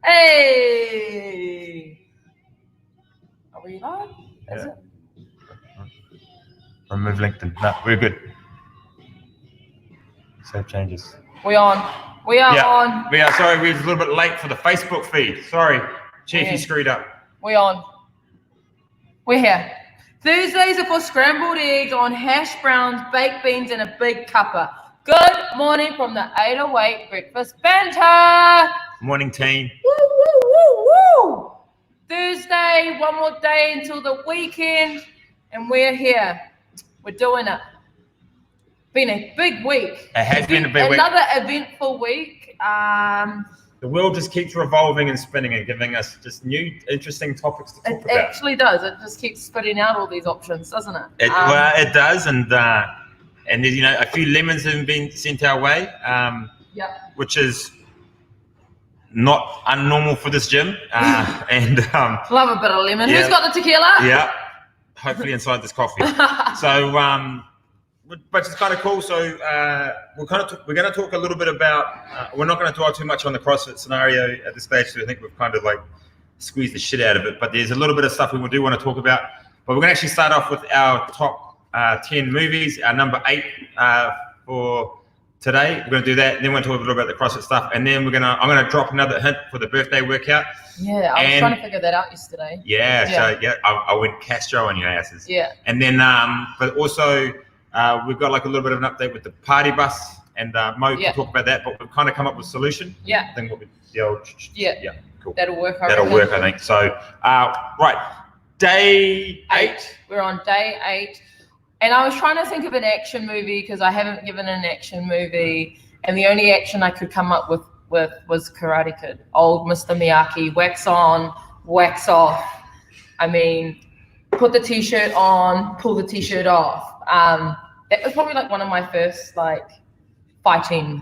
Hey! Are we live? Is it? Remove LinkedIn. No, we're good. Save changes. We on. We are on. We are. Sorry, we're a little bit late for the Facebook feed. Sorry, Chief, you screwed up. We on. We're here. Thursdays are for scrambled eggs on hash browns, baked beans, and a big cuppa. Good morning from the 808 Breakfast Banter. Morning, team. Woo, woo, woo, woo. Thursday, one more day until the weekend, and we're here. We're doing it. Been a big week. It has been a big week. Another eventful week. The world just keeps revolving and spinning and giving us just new, interesting topics to talk about. It actually does. It just keeps spitting out all these options, doesn't it? Well, it does, and you know, a few lemons have been sent our way, which is not unnormal for this gym. And love a bit of lemon. Who's got the tequila? Yeah, hopefully inside this coffee. So, but it's kind of cool. So we're going to talk a little bit about. We're not going to dwell too much on the CrossFit scenario at this stage. So I think we've kind of like squeezed the shit out of it. But there's a little bit of stuff we do want to talk about. But we're going to actually start off with our top 10 movies. Our number 8 for today. We're going to do that. Then we're going to talk a little about the CrossFit stuff. And then I'm going to drop another hint for the birthday workout. Yeah, I was trying to figure that out yesterday. So I went Castro on your asses. Yeah. And then, but also. We've got like a little bit of an update with the party bus, and Mo can talk about that. But we've kind of come up with a solution. Yeah. I think we'll be the old. Yeah. Cool. That'll work. That'll work, I think. So, right, day 8. We're on day 8, and I was trying to think of an action movie because I haven't given an action movie, and the only action I could come up with was Karate Kid. Old Mr. Miyagi, wax on, wax off. I mean, put the t-shirt on, pull the t-shirt off. That was probably like one of my first like fighting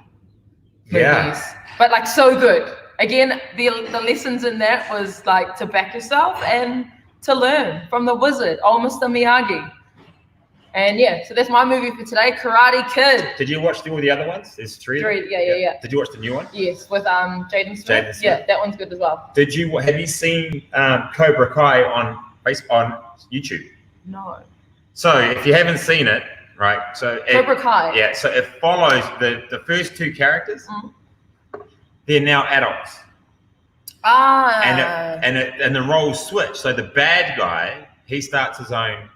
movies, but like so good. Again, the lessons in that was like to back yourself and to learn from the wizard, old Mr. Miyagi. And so that's my movie for today, Karate Kid. Did you watch all the other ones? There's 3. Yeah. Did you watch the new one? Yes, with Jaden Smith. Yeah, that one's good as well. Have you seen Cobra Kai on YouTube? No. So if you haven't seen it, right? So Cobra Kai. Yeah. So it follows the first 2 characters. They're now adults. And the roles switch. So the bad guy, he starts his own.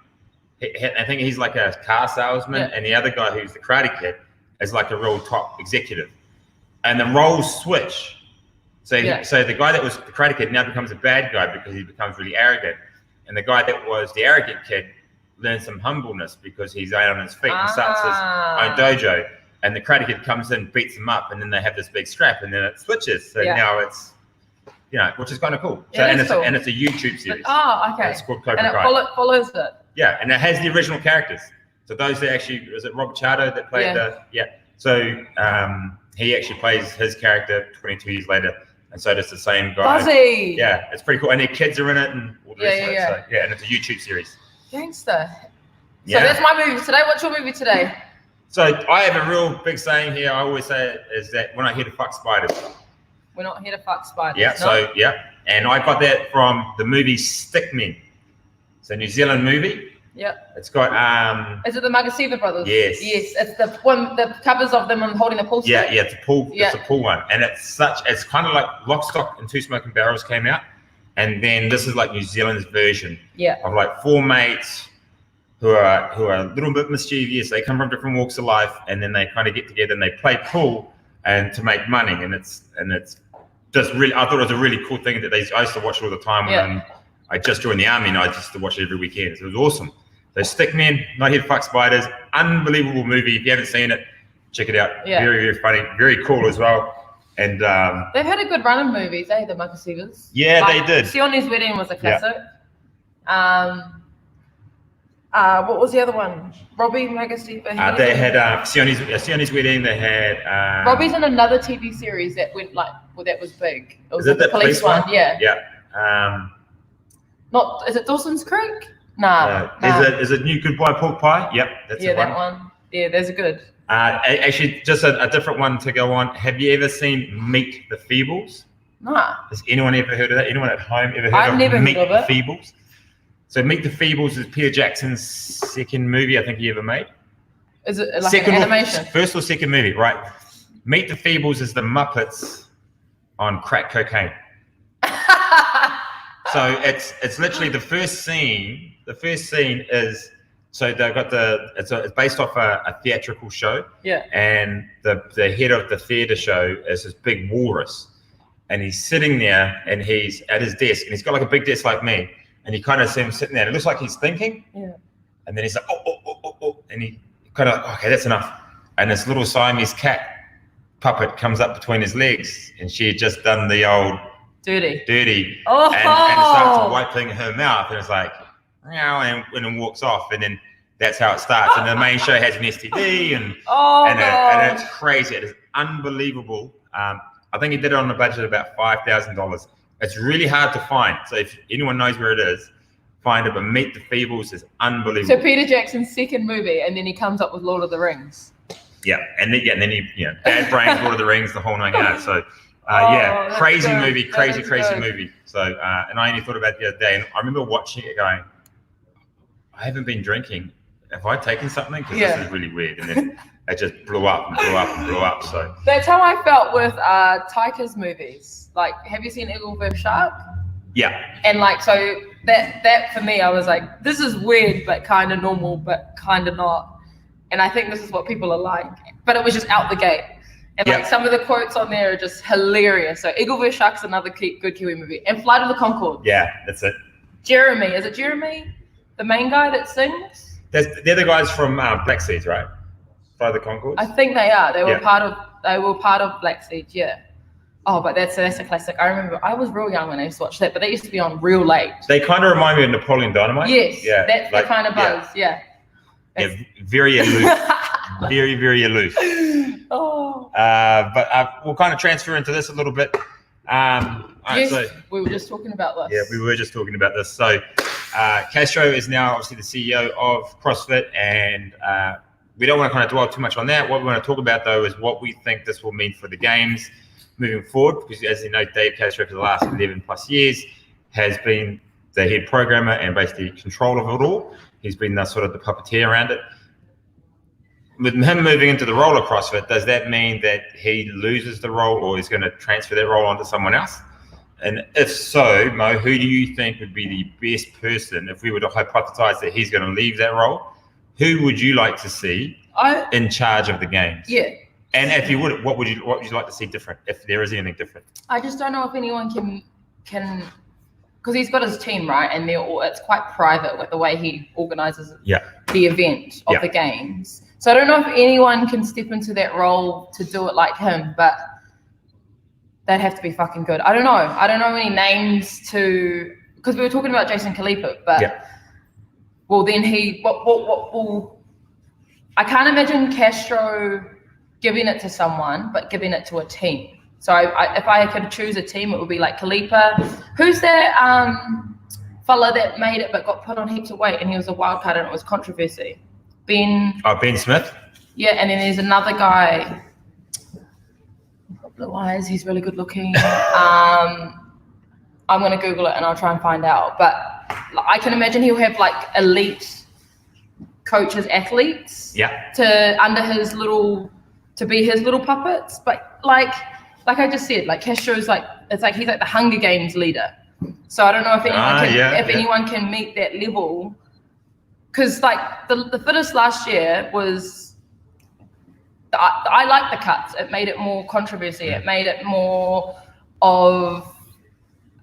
I think he's like a car salesman, and the other guy who's the Karate Kid is like a real top executive. And the roles switch. So the guy that was the Karate Kid now becomes a bad guy because he becomes really arrogant, and the guy that was the arrogant kid learns some humbleness because he's out on his feet and starts his own dojo. And the Karate Kid comes in, beats him up, and then they have this big strap, and then it switches. So now it's, which is kind of cool. So and it's a YouTube series. Okay. It's called Cobra Kai. And it follows it. Yeah, and it has the original characters. So those that actually, is it Rob Chado that played So he actually plays his character 22 years later. And so does the same guy. Buzzy. Yeah, it's pretty cool. And their kids are in it and all the rest of it. Yeah. So, and it's a YouTube series. Gangster. So that's my movie today. What's your movie today? So I have a real big saying here. I always say it is that we're not here to fuck spiders. We're not here to fuck spiders. Yeah, no? And I got that from the movie Stickmen. It's a New Zealand movie. Yep. It's got Is it the Magasiva brothers? Yes. It's the one, the covers of them holding a pool stick. Yeah, it's a pool. It's a pool one, and it's kind of like Lock, Stock and Two Smoking Barrels came out, and then this is like New Zealand's version. Of like 4 mates who are a little bit mischievous. They come from different walks of life, and then they kind of get together and they play pool and to make money, and it's just really. I thought it was a really cool thing that I used to watch it all the time when I just joined the army, and I just watch it every weekend. So it was awesome. So Stickmen, Not Here to Fuck Spiders, unbelievable movie. If you haven't seen it, check it out. Yeah. Very, very funny, very cool as well. And they've had a good run of movies, the Makasivas. Yeah, they did. Sione's Wedding was a classic. What was the other one? Robbie Magasiva. They had Sione's Wedding. They had Robbie's in another TV series that went that was big. It was is it the police one? Yeah. Yeah. Is it Dawson's Creek? Nah. Is it New Good Boy Pork Pie? Yep, that's the one. That one. Yeah, there's a good. Actually, just a different one to go on. Have you ever seen Meet the Feebles? Nah. Has anyone ever heard of that? Anyone at home ever heard I've of never Meet heard the of it. Feebles? So Meet the Feebles is Peter Jackson's second movie I think he ever made. Is it like an animation? First or second movie, right? Meet the Feebles is the Muppets on crack cocaine. So it's literally the first scene. The first scene is so they've got it's based off a theatrical show. Yeah. And the head of the theater show is this big walrus, and he's sitting there and he's at his desk and he's got like a big desk like me, and you kind of see him sitting there. And it looks like he's thinking. Yeah. And then he's like oh, and he kind of okay, that's enough. And this little Siamese cat puppet comes up between his legs, and she had just done the old dirty, oh. and starts wiping her mouth, and it's like, meow, and it walks off, and then that's how it starts. And the main show has an STD, and it's crazy. It is unbelievable. I think he did it on a budget of about $5,000. It's really hard to find. So if anyone knows where it is, find it. But Meet the Feebles is unbelievable. So Peter Jackson's second movie, and then he comes up with Lord of the Rings. Yeah, and then he Bad Brains, Lord of the Rings, the whole nine yards. So crazy movie. So and I only thought about it the other day, and I remember watching it going, I haven't been drinking. Have I taken something? Because this is really weird. And then it just blew up and blew up and blew up. So that's how I felt with Taika's movies. Like, have you seen Eagle vs. Shark? Yeah. And like, so that for me, I was like, this is weird, but kind of normal, but kind of not. And I think this is what people are like. But it was just out the gate. And like some of the quotes on there are just hilarious. So Eagle vs. Shark's another good Kiwi movie. And Flight of the Conchords. Yeah, that's it. Jeremy. Is it Jeremy? The main guy that sings? They're the guys from Black Seeds, right? Flight of the Conchords? I think they are. They were part of Black Seeds, yeah. Oh, but that's a classic. I remember I was real young when I used to watch that, but they used to be on real late. They kind of remind me of Napoleon Dynamite. Yes, yeah, that's the kind of buzz, yeah. Yeah, very aloof. very, very aloof. Oh. But we'll kind of transfer into this a little bit. Yes, so, we were just talking about this. Yeah, we were just talking about this. So Castro is now obviously the CEO of CrossFit, and we don't want to kind of dwell too much on that. What we want to talk about, though, is what we think this will mean for the games moving forward, because as you know, Dave Castro for the last 11 plus years has been the head programmer and basically control of it all. He's been the sort of the puppeteer around it. With him moving into the role of CrossFit, does that mean that he loses the role, or is going to transfer that role onto someone else? And if so, Mo, who do you think would be the best person, if we were to hypothesize that he's going to leave that role? Who would you like to see in charge of the games? Yeah. And if you would, what would you like to see different, if there is anything different? I just don't know if anyone can, because he's got his team, right? And it's quite private with the way he organizes the event of the games. So I don't know if anyone can step into that role to do it like him, but they'd have to be fucking good. I don't know any names to, because we were talking about Jason Kalipa, but well, then I can't imagine Castro giving it to someone, but giving it to a team. So if I could choose a team, it would be like Kalipa. Who's that fella that made it but got put on heaps of weight and he was a wild card and it was controversy? Ben Smith? Yeah, and then there's another guy. He's got blue eyes, he's really good looking. I'm going to Google it and I'll try and find out. But I can imagine he'll have like elite coaches, athletes to be his little puppets. But like I just said, like Castro's like, it's like he's like the Hunger Games leader. So I don't know if anyone can meet that level. Because like the fittest last year was, I like the cuts. It made it more controversy. It made it more of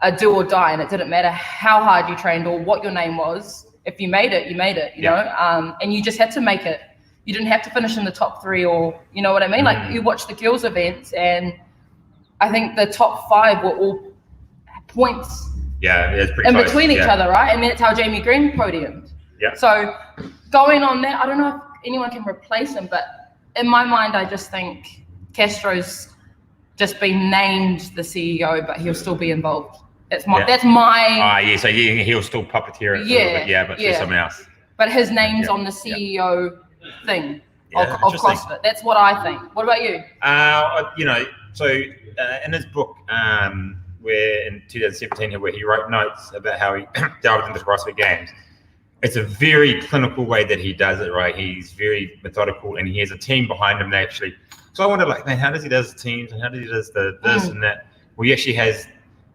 a do or die, and it didn't matter how hard you trained or what your name was. If you made it, you made it. You know, and you just had to make it. You didn't have to finish in the top 3, or you know what I mean. Like you watch the girls' events, and I think the top 5 were all points. Yeah, it's pretty close. Between each other, right? And that's how Jamie Green podiumed. Yeah. So going on that, I don't know if anyone can replace him, but in my mind, I just think Castro's just been named the CEO, but he'll still be involved. That's my. So he'll still puppeteer it a little bit, but for someone else. But his name's on the CEO thing of CrossFit. That's what I think. What about you? So in his book, where in 2017 where he wrote notes about how he delved into CrossFit Games. It's a very clinical way that he does it, right? He's very methodical, and he has a team behind him that actually. So I wonder, like, man, how does he does the teams, and how does he does this and that? Well, he actually has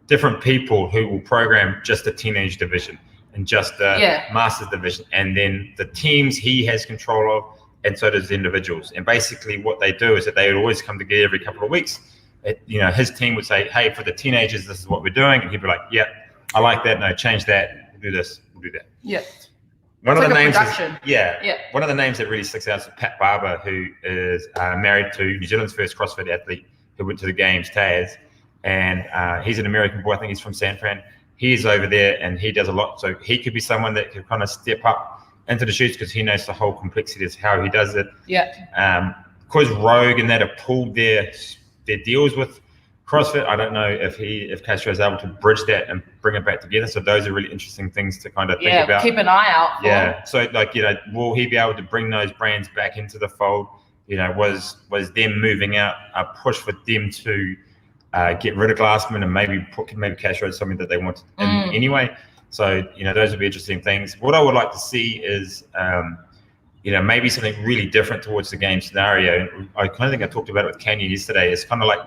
different people who will program just the teenage division and just the masters division, and then the teams he has control of, and so does the individuals. And basically, what they do is that they would always come together every couple of weeks. His team would say, "Hey, for the teenagers, this is what we're doing," and he'd be like, "Yeah, I like that. No, change that. We'll do this. We'll do that." Yeah. One of the names, one of the names that really sticks out is Pat Barber, who is married to New Zealand's first CrossFit athlete who went to the games, Taz, and he's an American boy. I think he's from San Fran. He's over there, and he does a lot. So he could be someone that could kind of step up into the shoots because he knows the whole complexity of how he does it. Yeah. Because Rogue and that have pulled their deals with CrossFit, I don't know if Castro is able to bridge that and bring it back together. So those are really interesting things to kind of think about. Keep an eye out for. Yeah. So will he be able to bring those brands back into the fold? Was them moving out a push for them to get rid of Glassman and maybe Castro is something that they wanted anyway. So those would be interesting things. What I would like to see is maybe something really different towards the game scenario. I kind of think I talked about it with Kenya yesterday. It's kind of like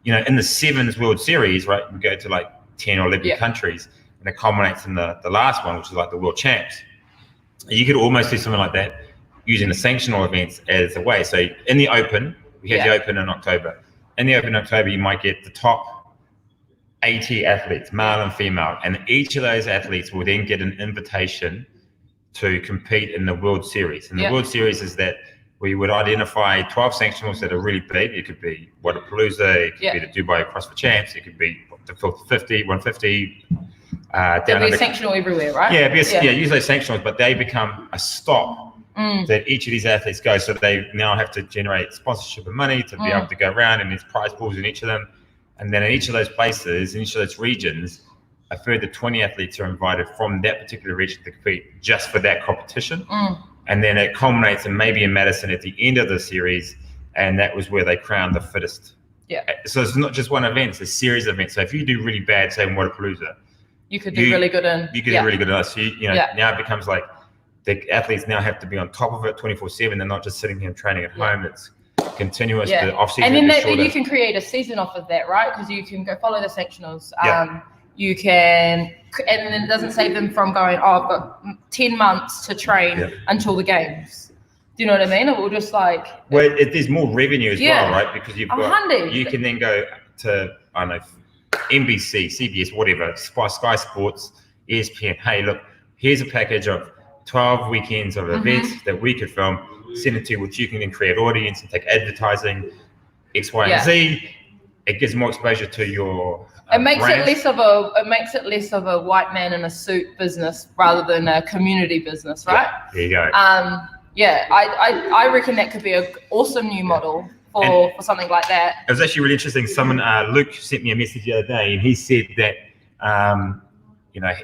in the Sevens World Series, right? We go to like 10 or 11 countries, and it culminates in the last one, which is like the world champs. You could almost do something like that using the sanctional events as a way. So in the Open, we have the Open in October. In the Open in October, you might get the top 80 athletes, male and female, and each of those athletes will then get an invitation to compete in the World Series. And the World Series is that we would identify 12 sanctionals that are really big. It could be Wadapalooza, it could be the Dubai CrossFit Champs, it could be the 50, 150. There'll be sanctional everywhere, right? Yeah, usually sanctionals, but they become a stop that each of these athletes go. So they now have to generate sponsorship and money to be able to go around, and there's prize pools in each of them. And then in each of those places, in each of those regions, a further 20 athletes are invited from that particular region to compete just for that competition. And then it culminates in maybe in Madison at the end of the series, and that was where they crowned the fittest. Yeah. So it's not just one event; it's a series of events. So if you do really bad, say in Wadapalooza, you could do really good in. You could do really good in us. So now it becomes like the athletes now have to be on top of it 24/7. They're not just sitting here and training at home. It's continuous. The off season, and then you can create a season off of that, right? Because you can go follow the sanctionals. You can, and then it doesn't save them from going, I've got 10 months to train until the games. Do you know what I mean? It will just like. Well, there's more revenue as well, right? Because you've got, you can then go to, I don't know, NBC, CBS, whatever, Sky Sports, ESPN. Hey, look, here's a package of 12 weekends of events that we could film, send it to you, which you can then create audience and take advertising, X, Y, and Z. It gives more exposure to your. It makes it less of a white man in a suit business rather than a community business, right? There you go. I reckon that could be an awesome new model for something like that. It was actually really interesting. Someone, Luke, sent me a message the other day, and he said that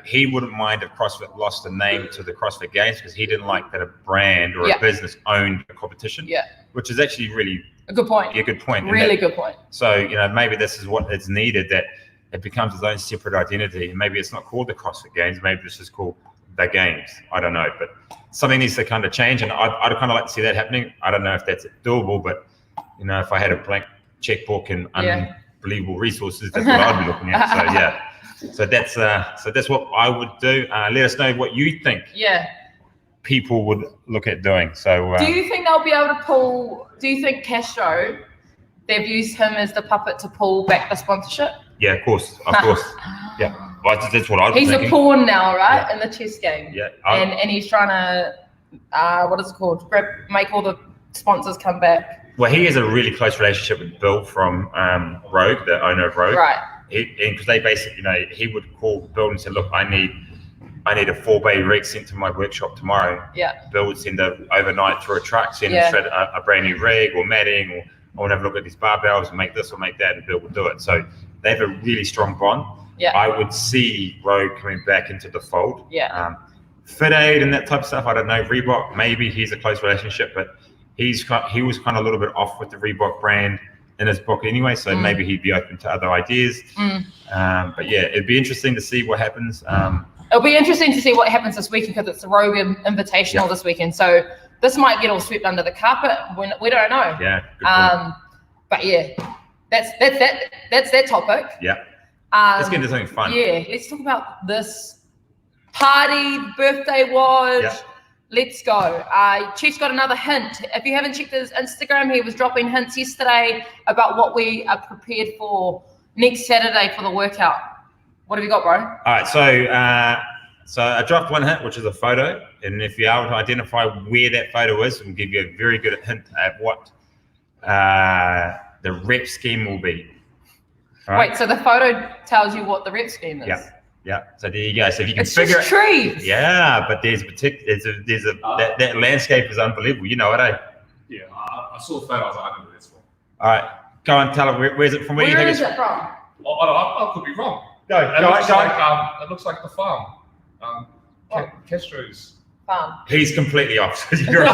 he wouldn't mind if CrossFit lost the name to the CrossFit Games because he didn't like that a brand or a business owned a competition. Yeah, which is actually really a good point. Yeah, good point. Really good point. So maybe this is what is needed, that it becomes its own separate identity. Maybe it's not called the CrossFit Games. Maybe it's just called the Games. I don't know, but something needs to kind of change, and I'd kind of like to see that happening. I don't know if that's doable, but if I had a blank checkbook and unbelievable resources, that's what I'd be looking at. So that's what I would do. Let us know what you think. People would look at doing. So do you think they'll be able to pull? Do you think Castro, they've used him as the puppet to pull back the sponsorship? Yeah, of course. Yeah, well, that's what I'd. He's a pawn now, right, in the chess game. Yeah, and he's trying to what is it called? Make all the sponsors come back. Well, he has a really close relationship with Bill from Rogue, the owner of Rogue. Right. Because they basically, he would call Bill and say, "Look, I need a 4-bay rig sent to my workshop tomorrow." Yeah. Bill would send overnight through a truck, send a brand new rig or matting, or I want to have a look at these barbells and make this or make that, and Bill would do it. So they have a really strong bond. Yeah. I would see Rogue coming back into the fold. Yeah. Fit Aid and that type of stuff, I don't know. Reebok, maybe he's a close relationship, but he was kind of a little bit off with the Reebok brand. in his book anyway, so maybe he'd be open to other ideas. But yeah, it'd be interesting to see what happens. It'll be interesting to see what happens this weekend because it's the Rogue Invitational this weekend. So this might get all swept under the carpet. We don't know. Yeah. Good point. But yeah, that's that topic. Yeah. Let's get into something fun. Yeah, let's talk about this party, birthday watch. Yeah. Let's go. Chief's got another hint. If you haven't checked his Instagram, he was dropping hints yesterday about what we are prepared for next Saturday for the workout. What have you got, bro? All right, so I dropped one hint, which is a photo, and if you're able to identify where that photo is, we'll give you a very good hint at what the rep scheme will be. All right? Wait, so the photo tells you what the rep scheme is? Yeah. So there you go. So if you can It's figure just trees. Yeah, but that landscape is unbelievable. You know it, eh? Yeah, I saw the photo. I was like, I know what this for. All right, go on, tell it. Where's it from? Where do you think is it's it from? I could be wrong. Go. It looks like the farm. Castro's. Farm. He's completely off. You're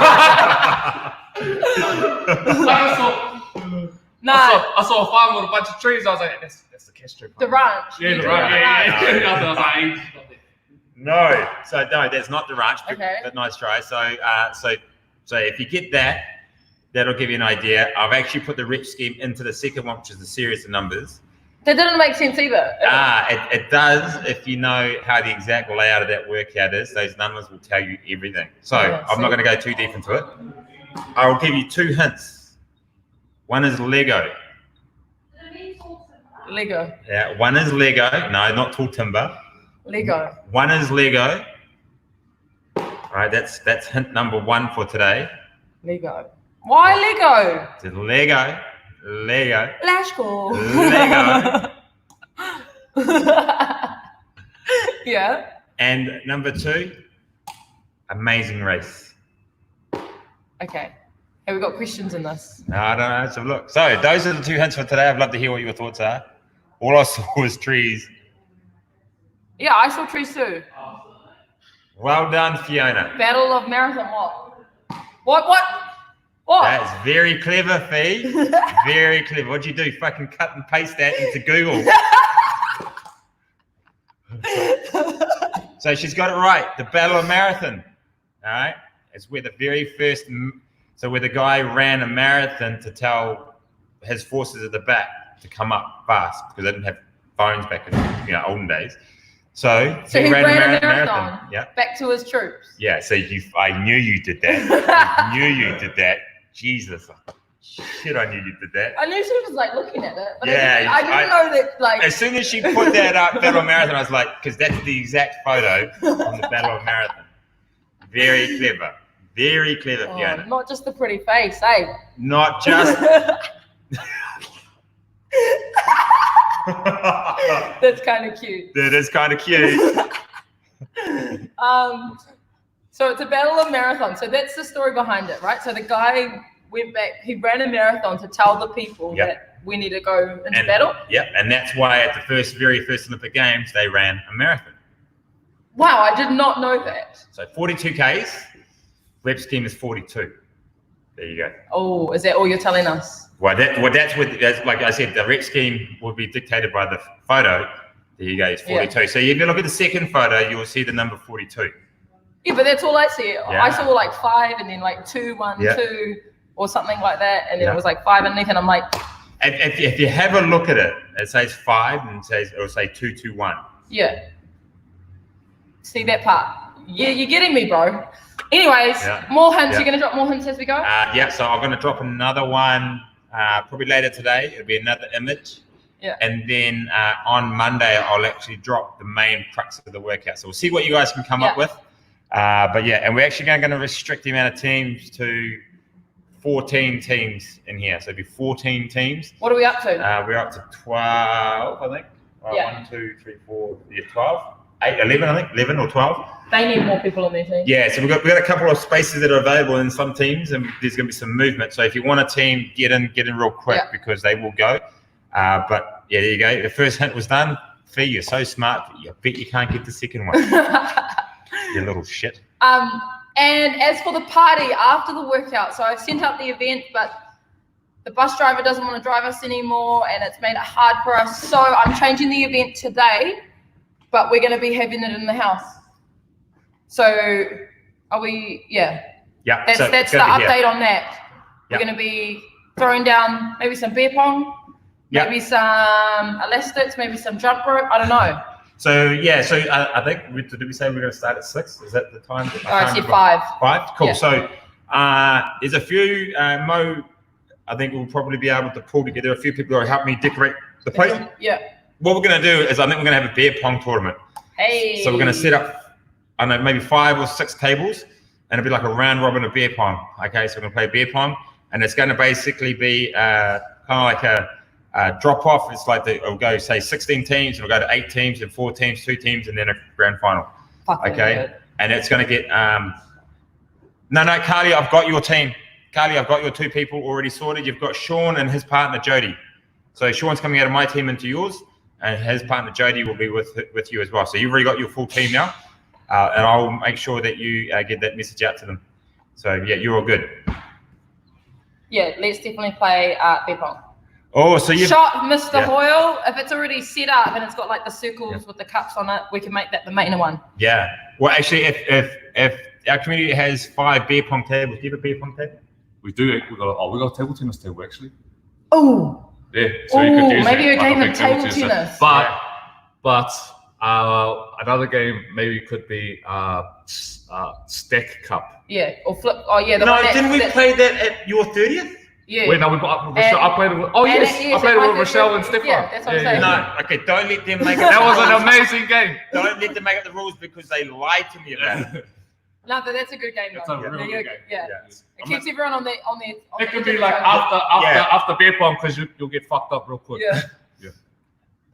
No, I saw a farm with a bunch of trees. I was like, that's the Castro farm. the ranch. Yeah, the ranch. Yeah. I was like, No, that's not the ranch. Okay. But nice try. So if you get that, that'll give you an idea. I've actually put the rep scheme into the second one, which is the series of numbers. That didn't make sense either. It does if you know how the exact layout of that workout is. Those numbers will tell you everything. So I'm not going to go too deep into it. I will give you two hints. One is Lego. Lego. Yeah, one is Lego. No, not tall timber. Lego. One is Lego. All right, that's hint number one for today. Lego. Why Lego? It's Lego. Lego. Let's go. Lego. Yeah. And number two, Amazing Race. Okay. Have we got questions in this? No, I don't know. Let's have a look. So those are the two hints for today. I'd love to hear what your thoughts are. All I saw was trees. Yeah, I saw trees too. Well done, Fiona. Battle of Marathon. What? That's very clever, Fee. Very clever. What'd you do? Fucking cut and paste that into Google. So she's got it right. The Battle of Marathon. All right. It's where the very first. So where the guy ran a marathon to tell his forces at the back to come up fast because they didn't have phones back in olden days. So he ran a marathon. Yeah. Back to his troops. Yeah. So I knew you did that. I knew you did that. Jesus. Shit, I knew you did that. I knew she was like looking at it. But Yeah, I didn't know that like. As soon as she put that up, Battle of Marathon, I was like, because that's the exact photo from the Battle of Marathon. Very clever. Very clever, Fiona. Not just the pretty face, eh? Not just. That's kind of cute. That is kind of cute. So it's a Battle of Marathon. So that's the story behind it, right? So the guy went back, he ran a marathon to tell the people that we need to go into battle. Yeah, and that's why at the very first Olympic Games, they ran a marathon. Wow, I did not know that. So 42 Ks, rep scheme is 42. There you go. Oh, is that all you're telling us? Well, that's like I said, the rep scheme will be dictated by the photo. There you go, it's 42. Yeah. So if you look at the second photo, you will see the number 42. Yeah, but that's all I see. Yeah. I saw like 5 and then like 2, 1, 2 or something like that. And then it was like 5 underneath and I'm like. If you have a look at it, it says 5 and it will say 2, 2, 1. Yeah. See that part? Yeah, you're getting me, bro. Anyways, more hints. You're going to drop more hints as we go? So I'm going to drop another one probably later today. It'll be another image. Yeah. And then on Monday, I'll actually drop the main crux of the workout. So we'll see what you guys can come up with. But yeah, and we're actually going to restrict the amount of teams to 14 teams in here. So it'll be 14 teams. What are we up to? We're up to 12, I think. 1, 2, 3, 4, 12. 8, 11, I think. 11 or 12. They need more people on their team. Yeah, so we've got a couple of spaces that are available in some teams, and there's going to be some movement. So if you want a team, get in real quick because they will go. But yeah, there you go. The first hint was done. Fee, you're so smart. I bet you can't get the second one. You little shit. And as for the party after the workout, so I sent out the event, but the bus driver doesn't want to drive us anymore, and it's made it hard for us. So I'm changing the event today, but we're going to be having it in the house. So are we? Yeah. Yeah. That's the update on that. We're Yep. going to be throwing down maybe some beer pong, maybe some elastics, maybe some jump rope. I don't know. So I think did we say we're going to start at 6? Is that the time? I said 5. 5. Cool. Yeah. So there's a few. Mo, I think we'll probably be able to pull together a few people who will help me decorate the place. Yeah. What we're going to do is I think we're going to have a beer pong tournament. Hey. So we're going to set up, I don't know, maybe 5 or 6 tables, and it'll be like a round robin of beer pong. Okay, so we're going to play beer pong, and it's going to basically be kind of like a drop off. It's like it'll go say 16 teams, it'll go to 8 teams, and 4 teams, 2 teams, and then a grand final. Fucking okay, good. And it's going to get no, Carly, I've got your team. Carly, I've got your 2 people already sorted. You've got Sean and his partner Jody. So Sean's coming out of my team into yours, and his partner Jody will be with you as well. So you've already got your full team now, and I'll make sure that you get that message out to them. So yeah, you're all good. Yeah, let's definitely play beer pong. Oh, so you Shot Mr. Hoyle. If it's already set up and it's got like the circles with the cups on it, we can make that the main one. Yeah. Well, actually, if our community has 5 beer pong tables, do you have a beer pong table? We do. We got a table tennis table actually. Oh. Yeah. So you could use maybe it, a game big of table tennis. But another game maybe could be stack cup. Yeah, or flip. Oh yeah. Didn't we play that at your 30th? Yeah. Wait, no, I played it with. Oh yes, I played it with Rochelle and Stefan. Yeah, that's what I'm saying. No, okay, don't let them make it. That was an amazing game. Don't let them make up the rules because they lied to me about it. No, but that's a good game. It's though. a really good game. Yeah. It keeps everyone on their. It could be like after beer pong because you'll get fucked up real quick. Yeah.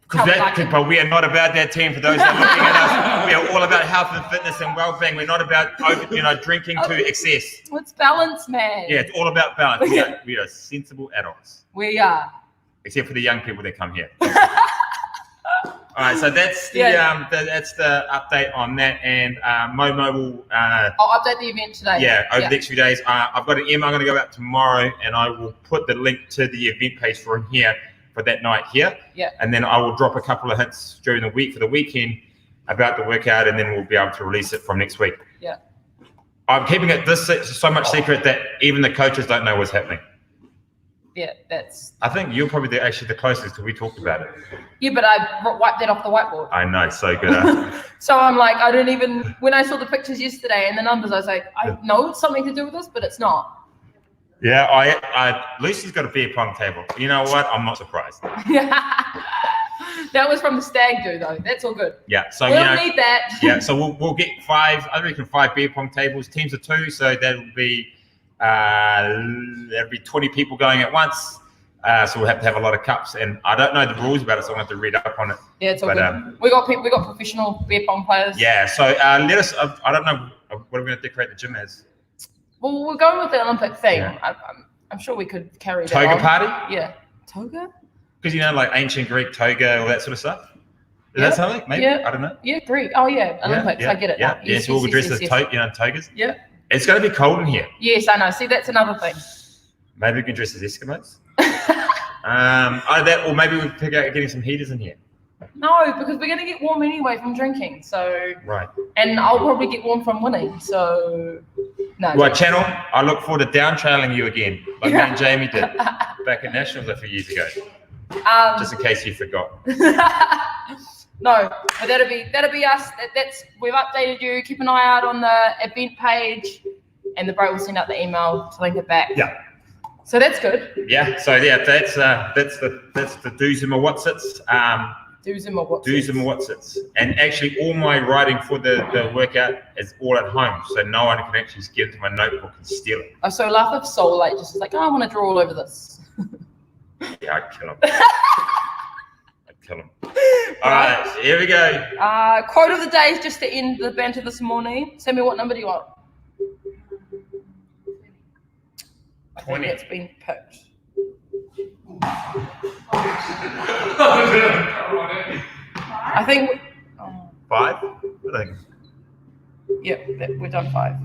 But we are not about that team. For those that are looking at us, we are all about health and fitness and well-being. We're not about drinking to excess. It's balance, man. Yeah, it's all about balance. We are sensible adults. We are. Except for the young people that come here. All right, so that's the update on that, and Momo will. I'll update the event today. Yeah, over the next few days. I've got an email. I'm going to go out tomorrow, and I will put the link to the event page for here. For that night here, and then I will drop a couple of hints during the week for the weekend about the workout, and then we'll be able to release it from next week. Yeah, I'm keeping it so much secret that even the coaches don't know what's happening. Yeah, that's. I think you're probably the closest because we talked about it. Yeah, but I wiped that off the whiteboard. I know, so good. So I'm like, I don't even. When I saw the pictures yesterday and the numbers, I was like, I know it's something to do with this, but it's not. Yeah, Lucy's got a beer pong table. You know what? I'm not surprised. That was from the stag do though. That's all good. Yeah, so we don't need that. Yeah, so we'll get 5. I reckon 5 beer pong tables. Teams of 2, so that'll be 20 people going at once. So we'll have to have a lot of cups, and I don't know the rules about it, so I'm going to have to read up on it. Yeah, it's all good. We got professional beer pong players. Yeah, so let us. I don't know what we're going to decorate the gym as. Well, we're going with the Olympic theme. Yeah. I'm sure we could carry that toga on. party. Yeah, toga. Because like ancient Greek toga, all that sort of stuff. Is that something? Maybe. Yeah. I don't know. Yeah, Greek. Oh yeah, Olympics. Yeah. I get it. Yeah. Yes, so we'll be dressed as togas. Yeah. It's going to be cold in here. Yes, I know. See, that's another thing. Maybe we can dress as Eskimos. Or maybe we pick out getting some heaters in here. No, because we're going to get warm anyway from drinking. So. Right. And I'll probably get warm from winning. So. No. Right, Channel. I look forward to down trailing you again, like me and Jamie did back at Nationals a few years ago. Just in case you forgot. No, but that'll be us. We've updated you. Keep an eye out on the event page, and the bro will send out the email to link it back. Yeah. So that's good. Yeah. So that's the do's and my whatsits. Do's and my whatsits. And actually, all my writing for the workout is all at home, so no one can actually get into my notebook and steal it. Oh, so laugh if Soul like just like, I want to draw all over this. Yeah, I'd kill him. All right, here we go. Quote of the day is just to end the banter this morning. Sammy, what number do you want? 20. It's been picked. I think. 5? I think. Yep, we've done 5.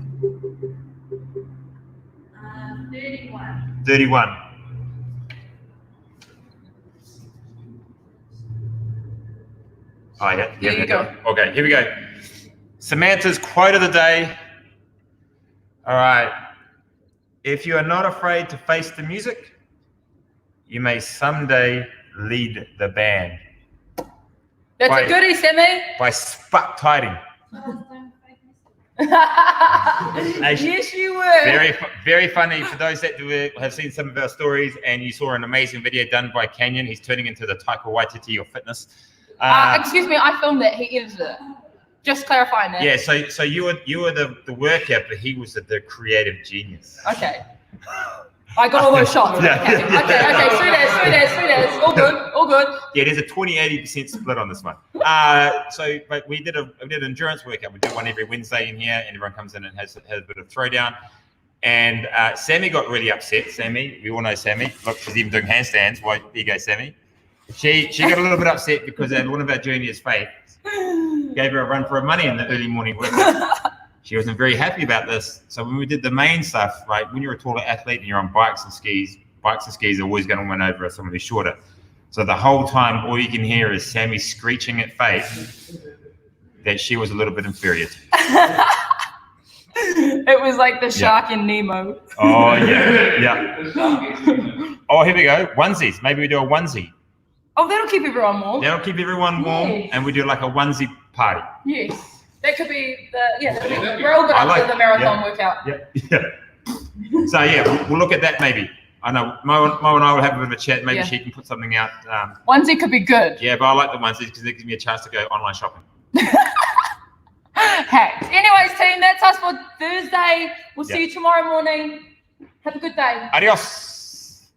31. Oh, yeah. Here you go. Okay, here we go. Samantha's quote of the day. All right. If you are not afraid to face the music, you may someday lead the band. That's a goodie, Sammy. By Spuck Tiding. Yes, you were. Very funny for those that have seen some of our stories and you saw an amazing video done by Canyon. He's turning into the Taika Waititi of fitness. Excuse me, I filmed it. He edited it. Just clarifying that. Yeah, so you were the worker, but he was the creative genius. Okay. I got all those shots. Yeah. Okay. Sweet as. All good. Yeah, there's a 20-80% split on this one. But we did an endurance workout. We do one every Wednesday in here, and everyone comes in and has a bit of throwdown. And Sammy got really upset. Sammy, we all know Sammy. Look, she's even doing handstands. Well, there you go, Sammy. She got a little bit upset because one of our juniors, Faith, gave her a run for her money in the early morning workout. She wasn't very happy about this. So when we did the main stuff, right, when you're a taller athlete and you're on bikes and skis are always going to win over someone who's shorter. So the whole time, all you can hear is Sammy screeching at Faith that she was a little bit inferior. It was like the shark in Nemo. Oh, yeah. Oh, here we go. Onesies. Maybe we do a onesie. Oh, that'll keep everyone warm. Yes. And we do like a onesie party. Yes. That could be we're all good after the marathon workout. Yeah. So we'll look at that maybe. I know Mo and I will have a bit of a chat. Maybe she can put something out. Onesie could be good. Yeah, but I like the onesies because it gives me a chance to go online shopping. Hacks. Anyways, team, that's us for Thursday. We'll see you tomorrow morning. Have a good day. Adios.